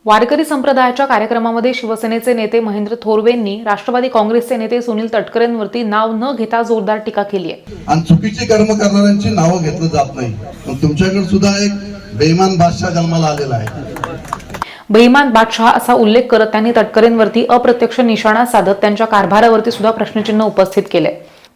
वारकरी संप्रदायाच्या कार्यक्रमामध्ये शिवसेनेचे नेते महेंद्र थोरवेंनी राष्ट्रवादी काँग्रेसचे नेते सुनील तटकरेंवरती नाव न घेता जोरदार टीका केली आहे। आणि चुकीची कर्म करणाऱ्यांची नावं घेतलं जात नाही। पण तुमच्याकडे सुद्धा एक बेईमान बादशाह जन्माला आलेला आहे। बेईमान बादशाह असा उल्लेख करत त्यांनी तटकरेंवरती अप्रत्यक्ष निशाणा साधत त्यांच्या कारभारावरती सुद्धा प्रश्नचिन्ह उपस्थित केले।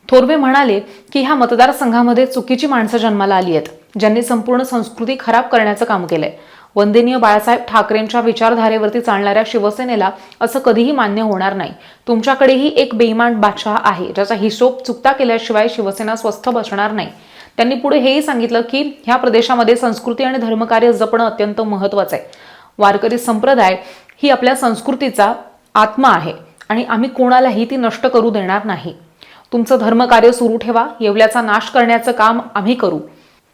थोरवे म्हणाले की ह्या मतदारसंघामध्ये चुकीची माणसं जन्माला आली आहेत, ज्यांनी संपूर्ण संस्कृती खराब करण्याचं काम केलंय। वंदनीय बाळासाहेब ठाकरेंच्या विचारधारेवरती चालणाऱ्या शिवसेनेला असं कधीही मान्य होणार नाही। तुमच्याकडेही एक बेईमान बादशाह आहे, ज्याचा हिशोब चुकता केल्याशिवाय शिवसेना स्वस्थ बसणार नाही। त्यांनी पुढे हेही सांगितलं की ह्या प्रदेशामध्ये संस्कृती आणि धर्मकार्य जपणं अत्यंत महत्त्वाचं आहे। वारकरी संप्रदाय ही आपल्या संस्कृतीचा आत्मा आहे आणि आम्ही कोणालाही ती नष्ट करू देणार नाही। तुमचं धर्मकार्य सुरू ठेवा, येवल्याचा नाश करण्याचं काम आम्ही करू।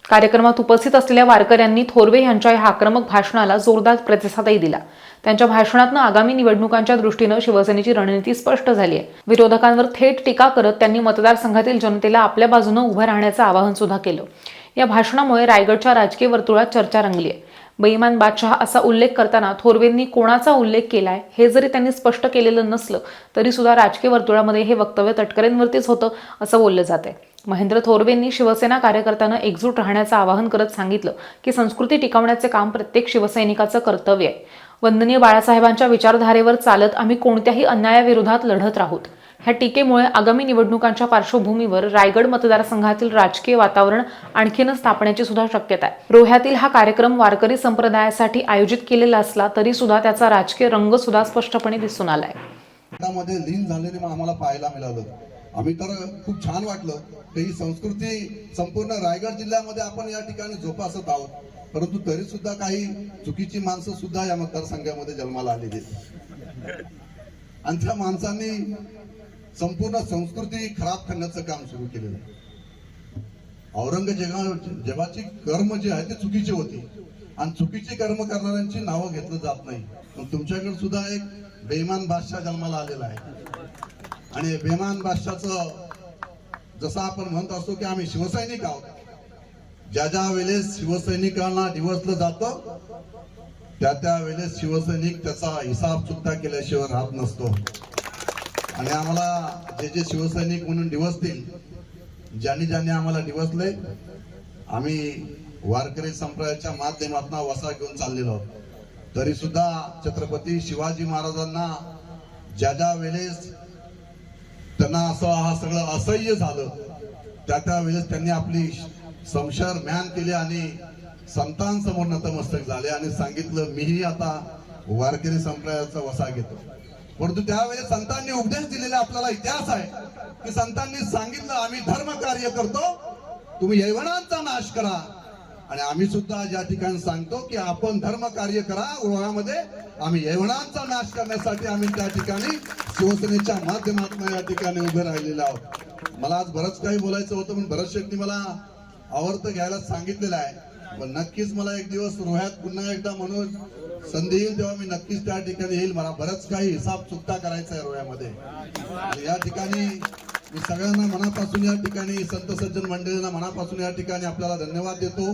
कार्यक्रमात उपस्थित असलेल्या वारकऱ्यांनी थोरवे यांच्या या आक्रमक भाषणाला जोरदार प्रतिसादही दिला। त्यांच्या भाषणातून आगामी निवडणुकांच्या दृष्टीने शिवसेनेची रणनीती स्पष्ट झाली आहे। विरोधकांवर थेट टीका करत त्यांनी मतदारसंघातील जनतेला आपल्या बाजूने उभं राहण्याचं आवाहन सुद्धा केलं। या भाषणामुळे रायगडच्या राजकीय वर्तुळात चर्चा रंगली आहे। बेईमान बादशाह असा उल्लेख करताना थोरवेंनी कोणाचा उल्लेख केलाय हे जरी त्यांनी स्पष्ट केलेलं नसलं तरी सुद्धा राजकीय वर्तुळामध्ये हे वक्तव्य तटकरेंवरतीच होतं असं बोललं जातंय। महेंद्र थोरवेंनी शिवसेना कार्यकर्त्यांना एकजूट राहण्याचं आवाहन करत सांगितलं की संस्कृती टिकवण्याचे काम प्रत्येक शिवसैनिकाचं कर्तव्य आहे। वंदनीय बाळासाहेबांच्या विचारधारेवर चालत आम्ही कोणत्याही अन्यायाविरोधात लढत राहू। ह्या टीकेमुळे आगामी निवडणुकांच्या पार्श्वभूमीवर रायगड मतदारसंघातील राजकीय वातावरण आणखीनच तापण्याची सुद्धा शक्यता आहे। रोह्यातील हा कार्यक्रम वारकरी संप्रदायासाठी आयोजित केलेला असला तरी सुद्धा त्याचा राजकीय रंग सुद्धा स्पष्टपणे दिसून आलाय। त्यामध्ये लीन झालेले आम्हाला पाहायला मिळालं। आम्ही तर खूप छान वाटलं की ही संस्कृती संपूर्ण रायगड जिल्ह्यामध्ये आपण या ठिकाणी जोपासत आहोत। परंतु तरी सुद्धा काही चुकीची माणसं सुद्धा या मतदारसंघामध्ये जन्माला आलेली आहेत आणि त्या माणसांनी संपूर्ण संस्कृती खराब करण्याचं काम सुरू केलेलं आहे। औरंगजेबाची कर्म जे आहे ते चुकीचे होते आणि चुकीची कर्म करणाऱ्यांची नावं घेतलं जात नाही। पण तुमच्याकडे सुद्धा एक बेईमान बादशाह जन्माला आलेला आहे आणि बेईमान बादशाहचं जसं आपण म्हणत असतो की आम्ही शिवसैनिक आहोत, ज्या वेळेस शिवसैनिकांना डिवचलं जातं त्या वेळेस शिवसैनिक त्याचा हिसाब चुकता केल्याशिवाय राहत नसतो। आणि आम्हाला जे शिवसैनिक म्हणून डिवचतील, ज्यांनी आम्हाला डिवचले, आम्ही वारकरी संप्रदायाच्या माध्यमातून वसा घेऊन चाललेलो आहोत। तरी सुद्धा छत्रपती शिवाजी महाराजांना ज्या वेळेस त्यांना हा सगळं असह्य झालं त्या वेळेस त्यांनी आपली समशर म्यान केली आणि संतांसमोर नतमस्तक झाले आणि सांगितलं मीही आता वारकरी संप्रदायाचा वसा घेतो। परंतु त्यावेळेस संतांनी उपदेश दिलेला आपल्याला इतिहास आहे की संतांनी सांगितलं आम्ही धर्म कार्य करतो, तुम्ही यवनांचा नाश करा। आणि आम्ही सुद्धा या ठिकाणी सांगतो की आपण धर्म कार्य करा, रोहामध्ये आम्ही यवनांचा नाश करण्यासाठी आम्ही त्या ठिकाणी शिवसेनेच्या माध्यमातून या ठिकाणी उभे राहिलेलो आहोत। मला आज बरंच काही बोलायचं होतं पण बऱ्याच शेट्टी मला आवर्त घ्यायला सांगितलेलं आहे। पण नक्कीच मला एक दिवस रोह्यात पुन्हा एकदा म्हणून संधी येईल तेव्हा मी नक्कीच त्या ठिकाणी येईल। मला बरंच काही हिसाब चुकता करायचा आहे रोह्यामध्ये। या ठिकाणी मी सगळ्यांना मनापासून या ठिकाणी संत सज्जन मंडळींना मनापासून या ठिकाणी आपल्याला धन्यवाद देतो।